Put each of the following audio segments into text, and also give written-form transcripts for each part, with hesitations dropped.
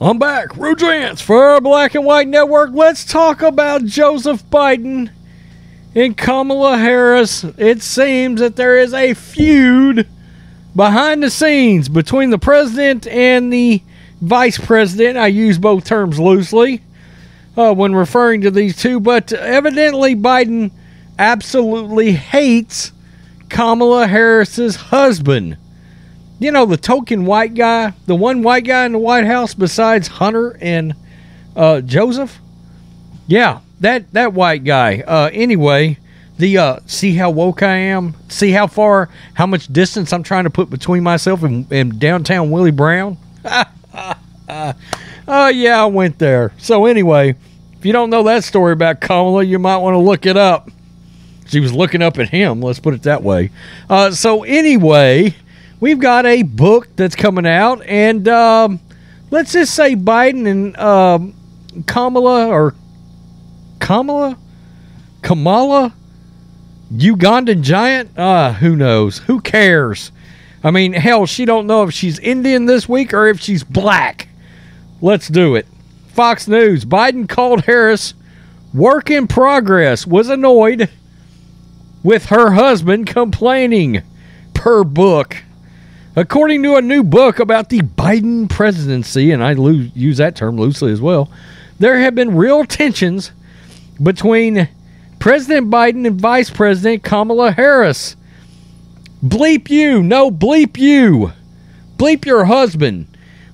I'm back. Rudrance for Black and White Network. Let's talk about Joseph Biden and Kamala Harris. It seems that there is a feud behind the scenes between the president and the vice president. I use both terms loosely when referring to these two, but evidently Biden absolutely hates Kamala Harris's husband. You know, the token white guy, the one white guy in the White House besides Hunter and Joseph. Yeah, that white guy. Anyway, see how woke I am? See how much distance I'm trying to put between myself and downtown Willie Brown? Oh, yeah, I went there. So anyway, if you don't know that story about Kamala, you might want to look it up. She was looking up at him, let's put it that way. So anyway, we've got a book that's coming out, and let's just say Biden and Kamala, Ugandan giant, who knows? Who cares? I mean, hell, she don't know if she's Indian this week or if she's black. Let's do it. Fox News, Biden called Harris work in progress, was annoyed with her husband complaining, per book. According to a new book about the Biden presidency, and I use that term loosely as well, there have been real tensions between President Biden and Vice President Kamala Harris. Bleep you. No, bleep you. Bleep your husband.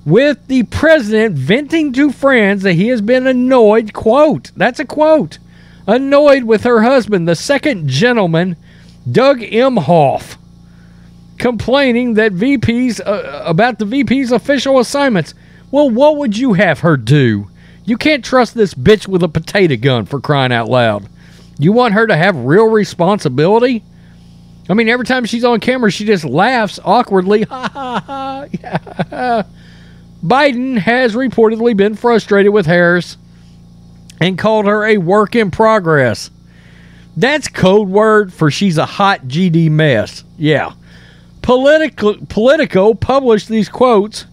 With the president venting to friends that he has been annoyed, quote, that's a quote, annoyed with her husband, the second gentleman, Doug Emhoff, complaining that about the VP's official assignments. Well, what would you have her do? You can't trust this bitch with a potato gun, for crying out loud. You want her to have real responsibility? I mean, every time she's on camera, she just laughs awkwardly. Ha ha ha. Yeah. Biden has reportedly been frustrated with Harris and called her a work in progress. That's code word for she's a hot GD mess. Yeah. Politico published these quotes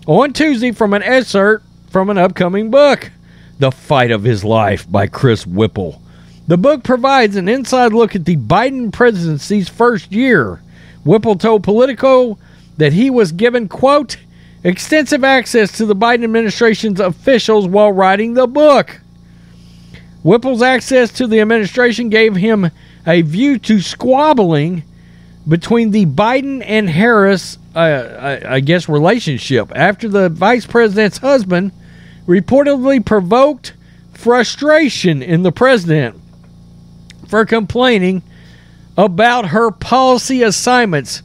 on Tuesday from an excerpt from an upcoming book, The Fight of His Life by Chris Whipple. The book provides an inside look at the Biden presidency's first year. Whipple told Politico that he was given, quote, extensive access to the Biden administration's officials while writing the book. Whipple's access to the administration gave him a view to squabbling between the Biden and Harris, I guess, relationship after the vice president's husband reportedly provoked frustration in the president for complaining about her policy assignments.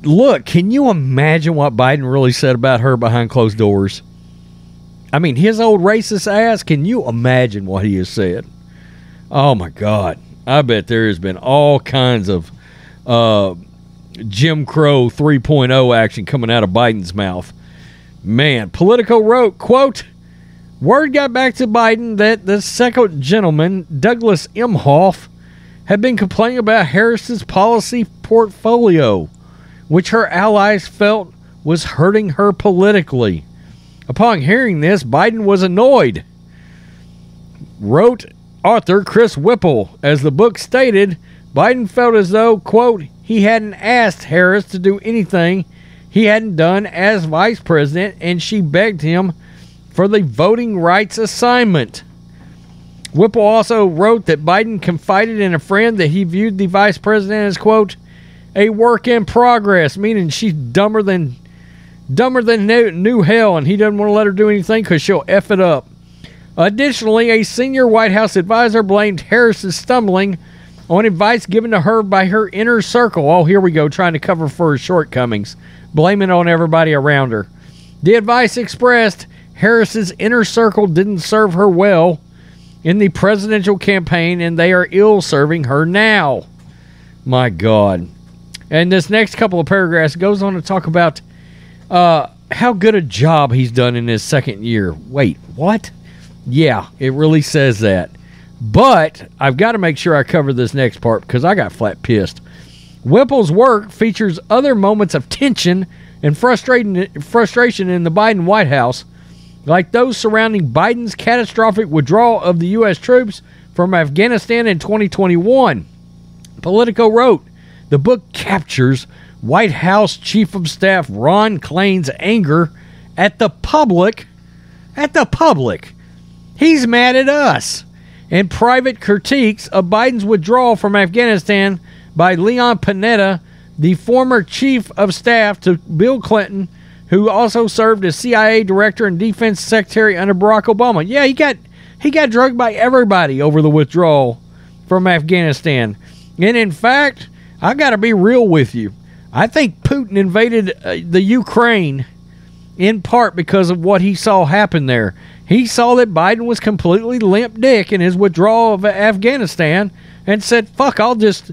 Look, can you imagine what Biden really said about her behind closed doors? I mean, his old racist ass, can you imagine what he has said? Oh, my God. I bet there has been all kinds of Jim Crow 3.0 action coming out of Biden's mouth. Man, Politico wrote, quote, word got back to Biden that the second gentleman, Douglas Emhoff, had been complaining about Harris's policy portfolio, which her allies felt was hurting her politically. Upon hearing this, Biden was annoyed, wrote author Chris Whipple. As the book stated, Biden felt as though, quote, he hadn't asked Harris to do anything he hadn't done as vice president, and she begged him for the voting rights assignment. Whipple also wrote that Biden confided in a friend that he viewed the vice president as, quote, a work in progress, meaning she's dumber than new hell, and he doesn't want to let her do anything because she'll F it up. Additionally, a senior White House advisor blamed Harris's stumbling on advice given to her by her inner circle. Oh, here we go, trying to cover for her shortcomings, blaming on everybody around her. The advice expressed Harris's inner circle didn't serve her well in the presidential campaign, and they are ill-serving her now. My God. And this next couple of paragraphs goes on to talk about how good a job he's done in his second year. Wait, what? Yeah, it really says that. But I've got to make sure I cover this next part because I got flat pissed. Whipple's work features other moments of tension and frustration in the Biden White House, like those surrounding Biden's catastrophic withdrawal of the U.S. troops from Afghanistan in 2021. Politico wrote, the book captures White House Chief of Staff Ron Klain's anger at the public. At the public. He's mad at us. And private critiques of Biden's withdrawal from Afghanistan by Leon Panetta, the former chief of staff to Bill Clinton, who also served as CIA director and defense secretary under Barack Obama. Yeah, he got drugged by everybody over the withdrawal from Afghanistan. And in fact, I got to be real with you. I think Putin invaded the Ukraine in part because of what he saw happen there. He saw that Biden was completely limp dick in his withdrawal of Afghanistan and said, fuck, I'll just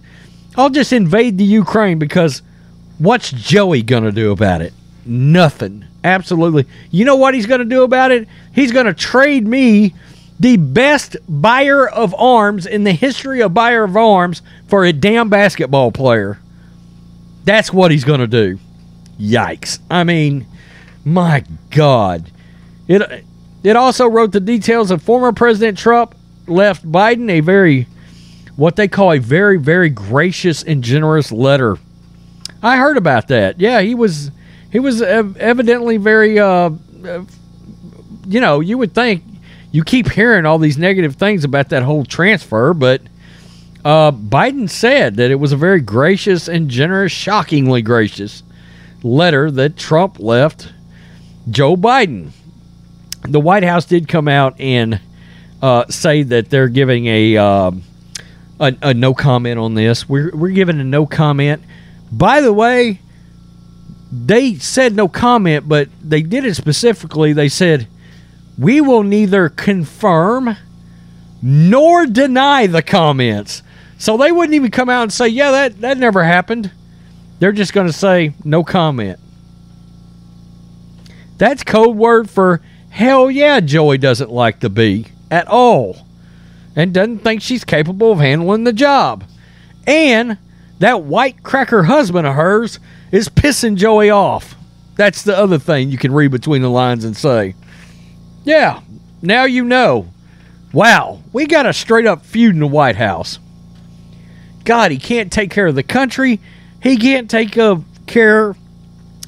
invade the Ukraine, because what's Joey going to do about it? Nothing. Absolutely. You know what he's going to do about it? He's going to trade me the best buyer of arms in the history of buyer of arms for a damn basketball player. That's what he's going to do. Yikes. I mean, my God. It also wrote the details of former President Trump left Biden what they call a very, very gracious and generous letter. I heard about that. Yeah, he was evidently very, you would think, you keep hearing all these negative things about that whole transfer, but Biden said that it was a very gracious and generous, shockingly gracious letter that Trump left Joe Biden. The White House did come out and say that they're giving a no comment on this. We're giving a no comment. By the way, they said no comment, but they did it specifically. They said, we will neither confirm nor deny the comments. So they wouldn't even come out and say, yeah, that never happened. They're just going to say no comment. That's code word for hell yeah, Joey doesn't like the bee at all and doesn't think she's capable of handling the job. And that white cracker husband of hers is pissing Joey off. That's the other thing you can read between the lines and say, yeah, now you know. Wow, we got a straight up feud in the White House. God, he can't take care of the country. He can't take care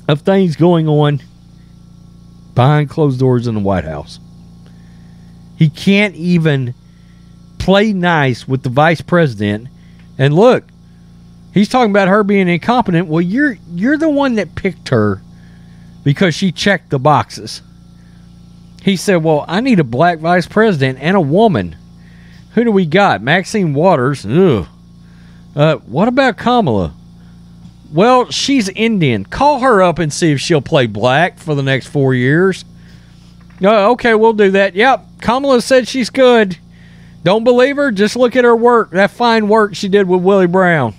of things going on behind closed doors in the White House. He can't even play nice with the vice president. And look, he's talking about her being incompetent. Well, you're the one that picked her because she checked the boxes. He said, well, I need a black vice president and a woman. Who do we got? Maxine Waters. Ugh. What about Kamala? Well, she's Indian. Call her up and see if she'll play black for the next 4 years. Okay, we'll do that. Yep, Kamala said she's good. Don't believe her? Just look at her work. That fine work she did with Willie Brown.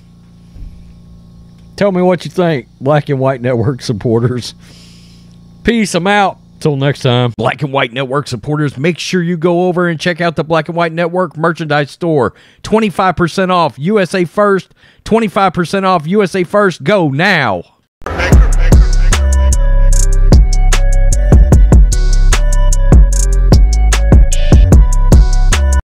Tell me what you think, Black and White Network supporters. Peace. I'm out. Till next time. Black and White Network supporters, make sure you go over and check out the Black and White Network merchandise store. 25% off USA First. 25% off USA First. Go now.